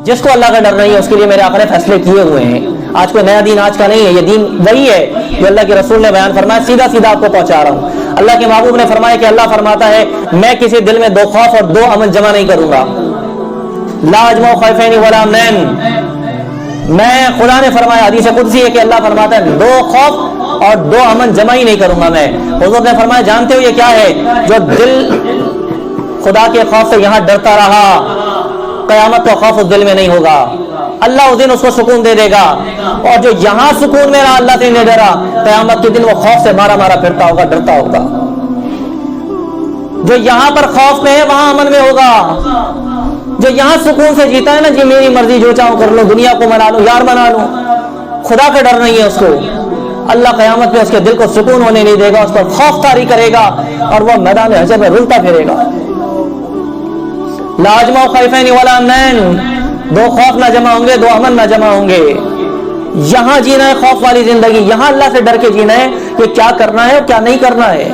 جس کو اللہ کا ڈر نہیں ہے اس کے لیے میرے آقا نے فیصلے کیے ہوئے ہیں. آج کوئی نیا دین آج کا نہیں ہے, یہ دین وہی ہے جو اللہ کے رسول نے بیان فرمایا, سیدھا سیدھا آپ کو پہنچا رہا ہوں. اللہ کے محبوب نے فرمایا کہ اللہ فرماتا ہے میں کسی دل میں 2 خوف اور 2 امن جمع نہیں کروں گا. لا اجمع خوفین ولا امنین, میں خدا نے فرمایا, حدیث قدسی ہے کہ اللہ فرماتا ہے 2 خوف اور 2 امن جمع ہی نہیں کروں گا میں. حضور نے فرمایا جانتے ہو یہ کیا ہے؟ جو دل خدا کے خوف سے یہاں ڈرتا رہا, قیامت کا خوف اس دل میں نہیں ہوگا, اللہ اس دن اس کو سکون دے دے گا. اور جو یہاں سکون میں رہا, اللہ سے نہیں ڈرا, قیامت کے دن وہ خوف سے مارا مارا پھرتا ہوگا, ڈرتا ہوگا. جو یہاں پر خوف میں ہے وہاں امن میں ہوگا. جو یہاں سکون سے جیتا ہے نا, جی میری مرضی جو چاہوں کر لوں, دنیا کو منا لوں, یار منا لوں, خدا کا ڈر نہیں ہے اس کو, اللہ قیامت میں اس کے دل کو سکون ہونے نہیں دے گا, اس پر خوف طاری کرے گا اور وہ میدان حشر میں رلتا پھرے گا. لا اجمع خوفین ولا امنین, 2 خوف نہ جمع ہوں گے, 2 امن نہ جمع ہوں گے. یہاں جینا ہے خوف والی زندگی, یہاں اللہ سے ڈر کے جینا ہے کہ کیا کرنا ہے اور کیا نہیں کرنا ہے.